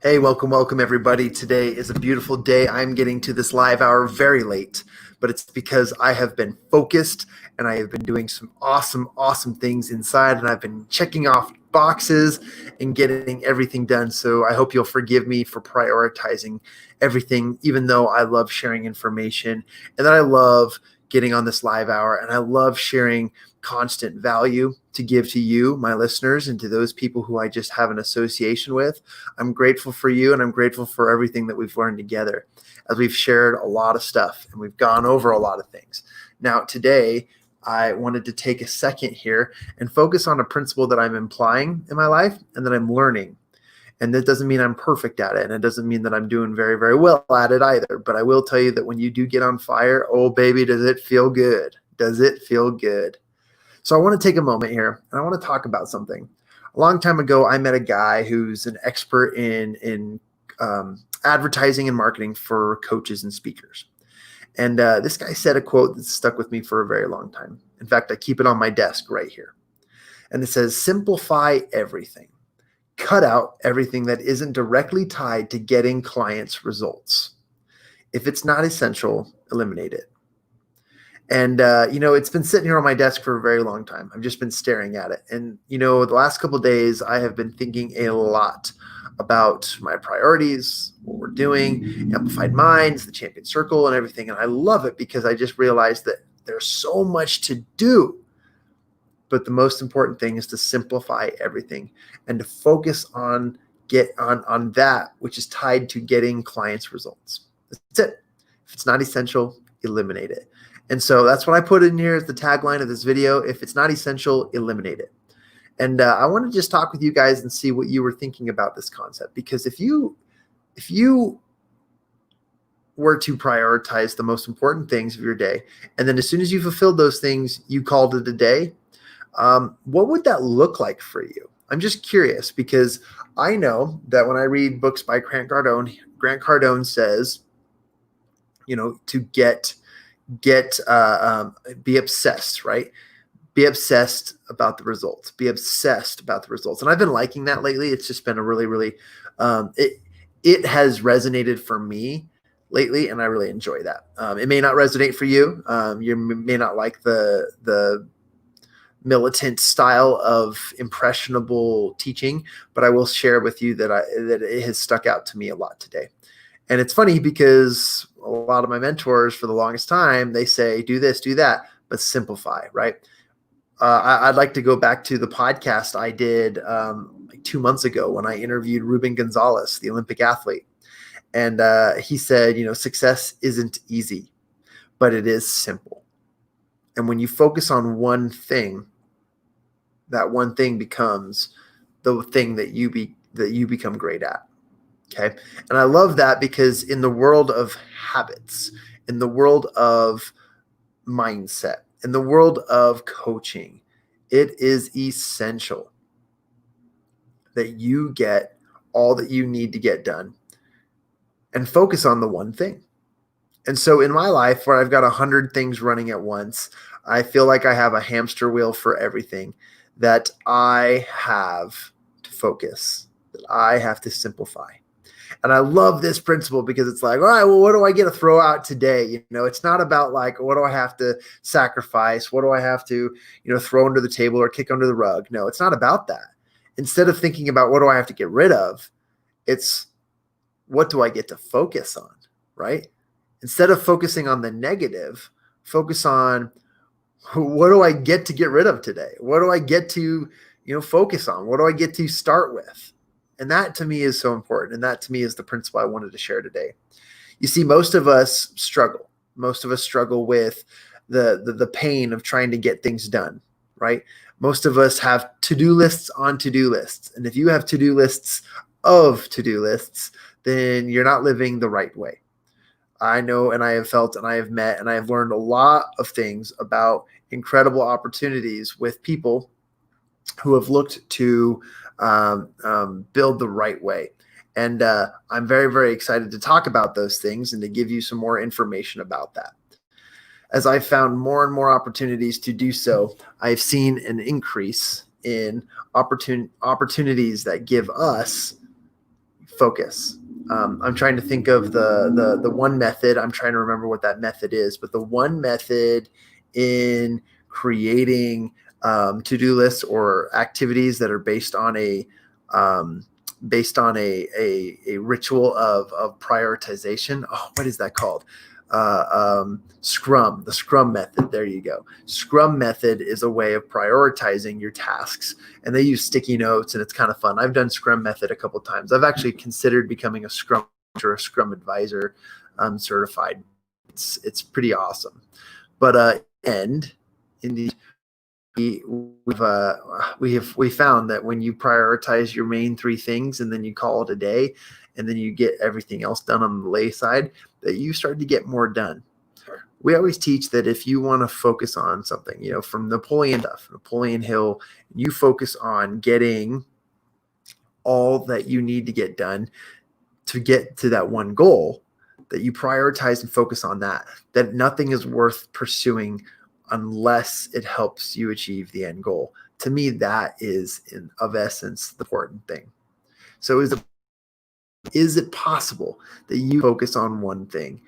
Hey, welcome everybody. Today is a beautiful day. I'm getting to this live hour very late, but it's because I have been focused and I have been doing some awesome things inside, and I've been checking off boxes and getting everything done. So I hope you'll forgive me for prioritizing everything, even though I love sharing information and that I love getting on this live hour and I love sharing constant value to give to you, my listeners, and to those people who I just have an association with. I'm grateful for you, and I'm grateful for everything that we've learned together as we've shared a lot of stuff and we've gone over a lot of things. Now, today, I wanted to take a second here and focus on a principle that I'm implying in my life and that I'm learning. And that doesn't mean I'm perfect at it. And it doesn't mean that I'm doing very well at it either. But I will tell you that when you do get on fire, oh, baby, does it feel good? Does it feel good? So I want to take a moment here and I want to talk about something. A long time ago, I met a guy who's an expert in advertising and marketing for coaches and speakers. And this guy said a quote that stuck with me for a very long time. In fact, I keep it on my desk right here. And it says, simplify everything. Cut out everything that isn't directly tied to getting clients' results. If it's not essential, eliminate it. And, it's been sitting here on my desk for a very long time. I've just been staring at it. And, the last couple of days, I have been thinking a lot about my priorities, what we're doing, Amplified Minds, the Champion Circle, and everything. And I love it because I just realized that there's so much to do. But the most important thing is to simplify everything and to focus on that which is tied to getting clients' results. That's it. If it's not essential, eliminate it. And so that's what I put in here as the tagline of this video. If it's not essential, eliminate it. And I want to just talk with you guys and see what you were thinking about this concept. Because if you were to prioritize the most important things of your day, and then as soon as you fulfilled those things, you called it a day, what would that look like for you? I'm just curious because I know that when I read books by Grant Cardone says, to be obsessed, right? Be obsessed about the results. Be obsessed about the results. And I've been liking that lately. It's just been a really, it has resonated for me lately, and I really enjoy that. It may not resonate for you. You may not like the militant style of impressionable teaching, but I will share with you that it has stuck out to me a lot today. And it's funny because a lot of my mentors for the longest time, they say, do this, do that, but simplify, right? I'd like to go back to the podcast I did like 2 months ago when I interviewed Ruben Gonzalez, the Olympic athlete. And he said, success isn't easy, but it is simple. And when you focus on one thing, that one thing becomes the thing that you become great at. Okay. And I love that because in the world of habits, in the world of mindset, in the world of coaching, it is essential that you get all that you need to get done and focus on the one thing. And so in my life, where I've got 100 things running at once, I feel like I have a hamster wheel for everything that I have to focus, that I have to simplify. And I love this principle because it's like, all right, well, what do I get to throw out today? It's not about like, what do I have to sacrifice? What do I have to, throw under the table or kick under the rug? No, it's not about that. Instead of thinking about what do I have to get rid of, it's what do I get to focus on, right? Instead of focusing on the negative, focus on what do I get to get rid of today? What do I get to, focus on? What do I get to start with? And that to me is so important. And that to me is the principle I wanted to share today. You see, most of us struggle. Most of us struggle with the pain of trying to get things done, right? Most of us have to-do lists on to-do lists. And if you have to-do lists of to-do lists, then you're not living the right way. I know, and I have felt, and I have met, and I have learned a lot of things about incredible opportunities with people who have looked to build the right way. And I'm very excited to talk about those things and to give you some more information about that. As I've found more and more opportunities to do so, I've seen an increase in opportunities that give us focus. I'm trying to think of the one method. I'm trying to remember what that method is, but the one method in creating to-do lists or activities that are based on a ritual of prioritization. Oh, what is that called? Scrum, the Scrum Method. There you go. Scrum Method is a way of prioritizing your tasks, and they use sticky notes, and it's kind of fun. I've done Scrum Method a couple of times. I've actually considered becoming a Scrum or a Scrum Advisor certified. It's pretty awesome. But and indeed, we found that when you prioritize your main three things and then you call it a day, and then you get everything else done on the lay side, that you start to get more done. We always teach that if you want to focus on something, from Napoleon Hill, you focus on getting all that you need to get done to get to that one goal, that you prioritize and focus on that nothing is worth pursuing unless it helps you achieve the end goal. To me, that is of essence the important thing. So is it possible that you focus on one thing?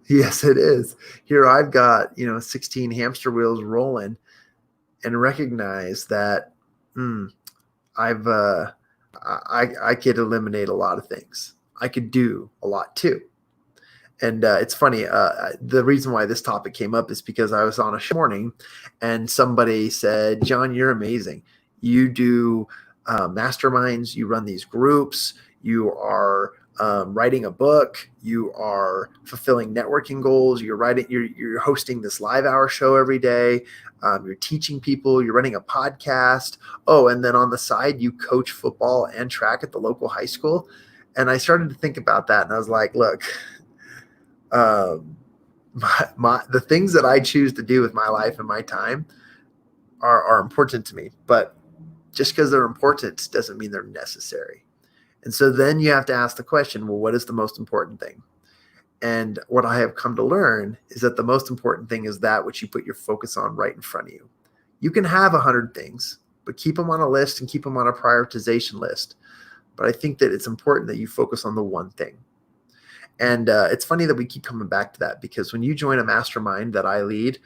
Yes, it is. Here I've got, 16 hamster wheels rolling, and recognize that I could eliminate a lot of things. I could do a lot too. And it's funny. The reason why this topic came up is because I was on a show morning, and somebody said, "John, you're amazing. You do masterminds. You run these groups. You are writing a book. You are fulfilling networking goals. You're hosting this live hour show every day. You're teaching people. You're running a podcast. Oh, and then on the side, you coach football and track at the local high school." And I started to think about that, and I was like, "Look." The things that I choose to do with my life and my time are important to me, but just because they're important doesn't mean they're necessary. And so then you have to ask the question, well, what is the most important thing? And what I have come to learn is that the most important thing is that which you put your focus on right in front of you. You can have 100 things, but keep them on a list and keep them on a prioritization list. But I think that it's important that you focus on the one thing. And it's funny that we keep coming back to that, because when you join a mastermind that I lead,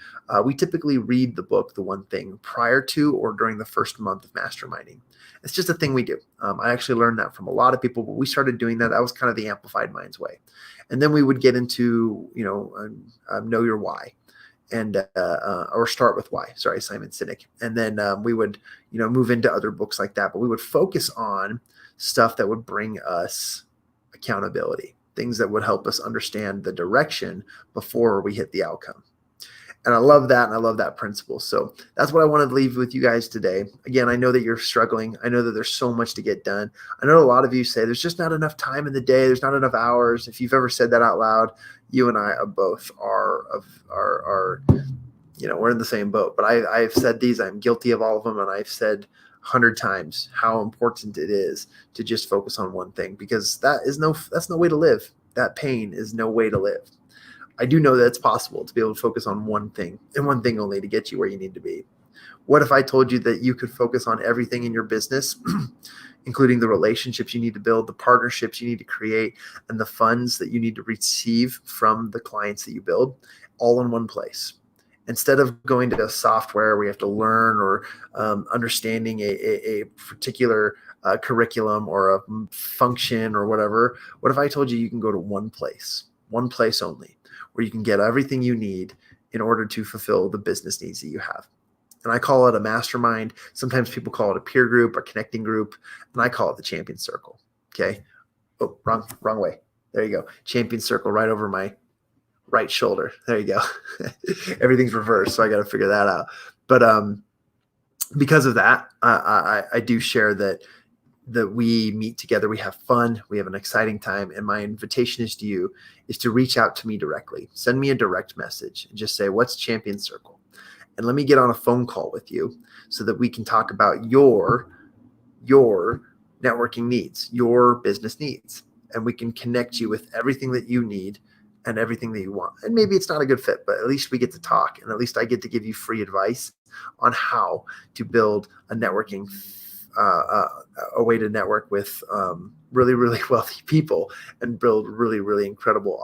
we typically read the book, The One Thing, prior to or during the first month of masterminding. It's just a thing we do. I actually learned that from a lot of people, but we started doing that. That was kind of the Amplified Minds way. And then we would get into, know your why, and or start with why. Sorry, Simon Sinek. And then we would, move into other books like that. But we would focus on stuff that would bring us accountability. Things that would help us understand the direction before we hit the outcome. And I love that. And I love that principle. So that's what I wanted to leave with you guys today. Again, I know that you're struggling. I know that there's so much to get done. I know a lot of you say there's just not enough time in the day. There's not enough hours. If you've ever said that out loud, you and I both are we're in the same boat. But I've said these, I'm guilty of all of them. And I've said 100 times how important it is to just focus on one thing, because that's no way to live. That pain is no way to live. I do know that it's possible to be able to focus on one thing and one thing only to get you where you need to be. What if I told you that you could focus on everything in your business, including the relationships you need to build, the partnerships you need to create, and the funds that you need to receive from the clients that you build, all in one place? Instead of going to a software where you have to learn or understanding a particular curriculum or a function or whatever, what if I told you can go to one place only, where you can get everything you need in order to fulfill the business needs that you have? And I call it a mastermind. Sometimes people call it a peer group or connecting group, and I call it the champion circle. Okay. Oh, wrong way. There you go. Champion circle right over my right shoulder. There you go. Everything's reversed, so I got to figure that out. But because of that, I do share that we meet together, we have fun, we have an exciting time, and my invitation is to reach out to me directly. Send me a direct message and just say, what's Champion Circle? And let me get on a phone call with you so that we can talk about your networking needs, your business needs, and we can connect you with everything that you need and everything that you want. And maybe it's not a good fit, but at least we get to talk, and at least I get to give you free advice on how to build a networking a way to network with really, really wealthy people and build really, really incredible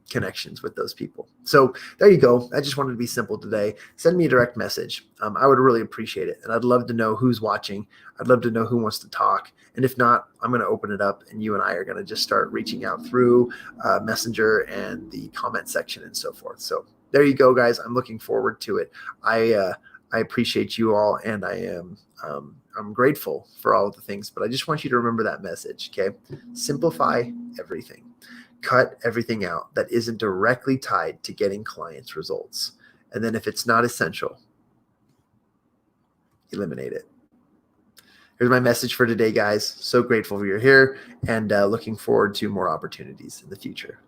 connections with those people. So there you go. I just wanted to be simple today. Send me a direct message. I would really appreciate it. And I'd love to know who's watching. I'd love to know who wants to talk. And if not, I'm going to open it up and you and I are going to just start reaching out through Messenger and the comment section and so forth. So there you go, guys. I'm looking forward to it. I appreciate you all, and I'm grateful for all of the things, but I just want you to remember that message. Okay. Simplify everything. Cut everything out that isn't directly tied to getting clients results. And then if it's not essential, eliminate it. Here's my message for today, guys. So grateful you're here and looking forward to more opportunities in the future.